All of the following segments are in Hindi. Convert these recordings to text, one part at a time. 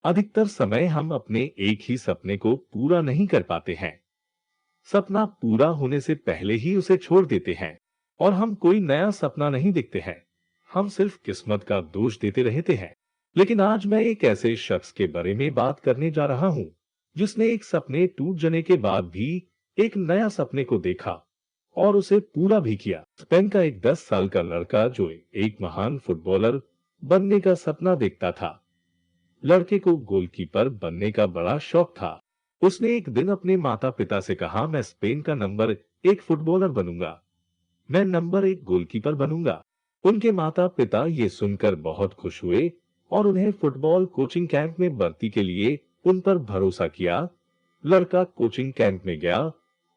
अधिकतर समय हम अपने एक ही सपने को पूरा नहीं कर पाते हैं। सपना पूरा होने से पहले ही उसे छोड़ देते हैं और हम कोई नया सपना नहीं देखते हैं। हम सिर्फ किस्मत का दोष देते रहते हैं। लेकिन आज मैं एक ऐसे शख्स के बारे में बात करने जा रहा हूँ जिसने एक सपने टूट जाने के बाद भी एक नया सपने को देखा और उसे पूरा भी किया। स्पेन का एक 10 साल का लड़का जो एक महान फुटबॉलर बनने का सपना देखता था। लड़के को गोलकीपर बनने का बड़ा शौक था। उसने एक दिन अपने माता पिता से कहा, मैं स्पेन का नंबर 1 फुटबॉलर बनूंगा। मैं नंबर 1 गोलकीपर बनूंगा। उनके माता पिता ये सुनकर बहुत खुश हुए और उन्हें फुटबॉल कोचिंग कैंप में भर्ती के लिए उन पर भरोसा किया। लड़का कोचिंग कैंप में गया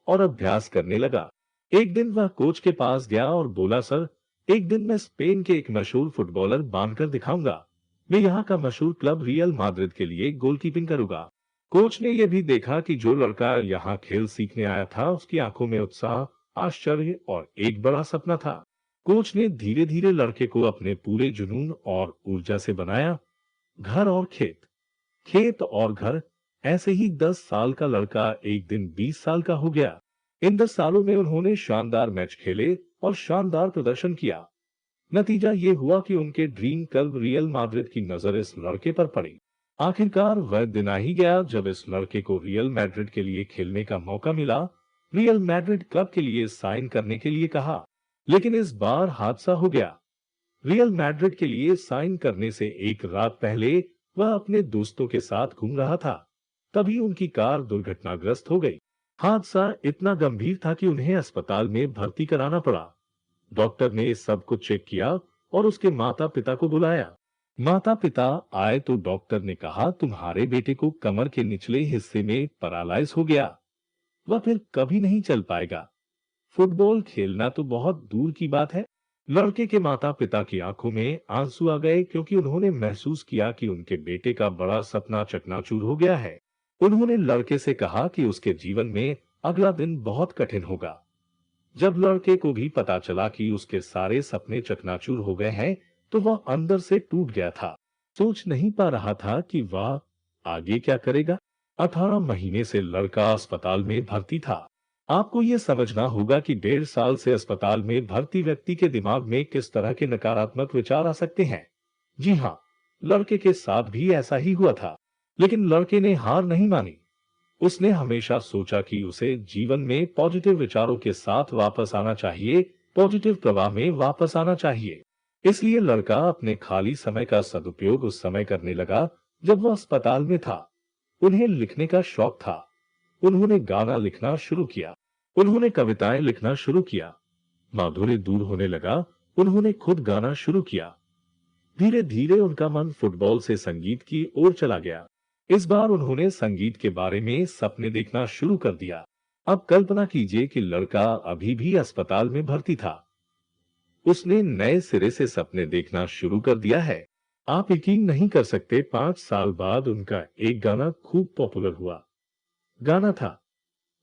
और अभ्यास करने लगा। एक दिन वह कोच के पास गया और बोला, सर, एक दिन मैं स्पेन के एक मशहूर फुटबॉलर बनकर दिखाऊंगा। मैं यहाँ का मशहूर क्लब रियल माद्रिद के लिए गोलकीपिंग करूंगा। कोच ने यह भी देखा कि जो लड़का यहाँ खेल सीखने आया था उसकी आंखों में उत्साह, आश्चर्य और एक बड़ा सपना था। कोच ने धीरे धीरे लड़के को अपने पूरे जुनून और ऊर्जा से बनाया। घर और खेत, खेत और घर, ऐसे ही 10 साल का लड़का एक दिन 20 साल का हो गया। इन 10 सालों में उन्होंने शानदार मैच खेले और शानदार प्रदर्शन किया। नतीजा ये हुआ कि उनके ड्रीम क्लब रियल मैड्रिड की नजर इस लड़के पर पड़ी। आखिरकार वह दिन आ ही गया जब इस लड़के को रियल मैड्रिड के लिए खेलने का मौका मिला। रियल मैड्रिड क्लब के लिए साइन करने के लिए कहा, लेकिन इस बार हादसा हो गया। रियल मैड्रिड के लिए साइन करने से एक रात पहले वह अपने दोस्तों के साथ घूम रहा था। तभी उनकी कार दुर्घटनाग्रस्त हो गई। हादसा इतना गंभीर था कि उन्हें अस्पताल में भर्ती कराना पड़ा। डॉक्टर ने सब कुछ चेक किया और उसके माता पिता को बुलाया। माता पिता आए तो डॉक्टर ने कहा, तुम्हारे बेटे को कमर के निचले हिस्से में पैरालाइज हो गया। वह फिर कभी नहीं चल पाएगा। फुटबॉल खेलना तो बहुत दूर की बात है। लड़के के माता पिता की आंखों में आंसू आ गए क्योंकि उन्होंने महसूस किया कि उनके बेटे का बड़ा सपना चकनाचूर हो गया है। उन्होंने लड़के से कहा कि उसके जीवन में अगला दिन बहुत कठिन होगा। जब लड़के को भी पता चला कि उसके सारे सपने चकनाचूर हो गए हैं, तो वह अंदर से टूट गया था। सोच नहीं पा रहा था कि वह आगे क्या करेगा। 18 महीने से लड़का अस्पताल में भर्ती था। आपको ये समझना होगा कि 1.5 साल से अस्पताल में भर्ती व्यक्ति के दिमाग में किस तरह के नकारात्मक विचार आ सकते हैं। जी हाँ, लड़के के साथ भी ऐसा ही हुआ था। लेकिन लड़के ने हार नहीं मानी। उसने हमेशा सोचा कि उसे जीवन में पॉजिटिव विचारों के साथ वापस आना चाहिए, पॉजिटिव प्रवाह में वापस आना चाहिए। इसलिए लड़का अपने खाली समय का सदुपयोग उस समय करने लगा जब वह अस्पताल में था। उन्हें लिखने का शौक था। उन्होंने गाना लिखना शुरू किया। उन्होंने कविताएं लिखना शुरू किया। माधुर्य दूर होने लगा। उन्होंने खुद गाना शुरू किया। धीरे धीरे उनका मन फुटबॉल से संगीत की ओर चला गया। इस बार उन्होंने संगीत के बारे में सपने देखना शुरू कर दिया। अब कल्पना कीजिए कि लड़का अभी भी अस्पताल में भर्ती था। उसने नए सिरे से सपने देखना शुरू कर दिया है। आप यकीन नहीं कर सकते, 5 साल बाद उनका एक गाना खूब पॉपुलर हुआ। गाना था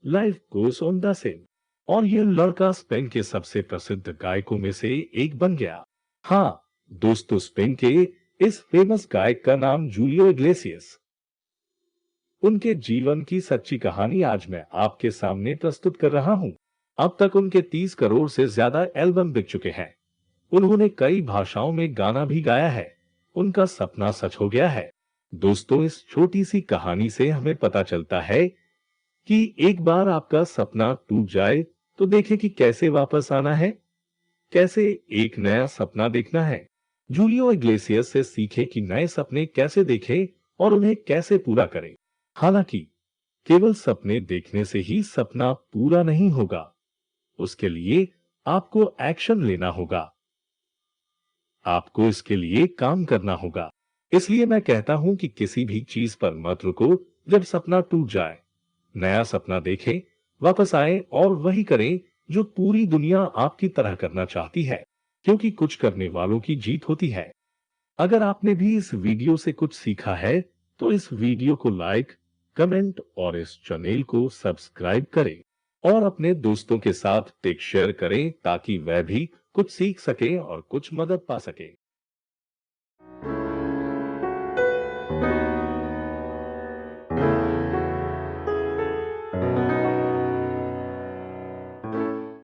life goes on the same और यह लड़का स्पेन के सबसे प्रसिद्ध गायकों में से एक बन गया। हाँ दोस्तों, स्पेन के इस फेमस गायक का नाम जूलियो इग्लेसियस। उनके जीवन की सच्ची कहानी आज मैं आपके सामने प्रस्तुत कर रहा हूं। अब तक उनके 30 करोड़ से ज्यादा एल्बम बिक चुके हैं। उन्होंने कई भाषाओं में गाना भी गाया है। उनका सपना सच हो गया है। दोस्तों, इस छोटी सी कहानी से हमें पता चलता है कि एक बार आपका सपना टूट जाए तो देखें कि कैसे वापस आना है, कैसे एक नया सपना देखना है। जूलियो इग्लेसियस से सीखें कि नए सपने कैसे देखें और उन्हें कैसे पूरा करें। हालांकि केवल सपने देखने से ही सपना पूरा नहीं होगा। उसके लिए आपको एक्शन लेना होगा। आपको इसके लिए काम करना होगा। इसलिए मैं कहता हूं कि किसी भी चीज पर मत रुको। जब सपना टूट जाए, नया सपना देखें, वापस आए और वही करें जो पूरी दुनिया आपकी तरह करना चाहती है, क्योंकि कुछ करने वालों की जीत होती है। अगर आपने भी इस वीडियो से कुछ सीखा है तो इस वीडियो को लाइक, कमेंट और इस चैनल को सब्सक्राइब करें और अपने दोस्तों के साथ टेक शेयर करें ताकि वह भी कुछ सीख सके और कुछ मदद पा सके।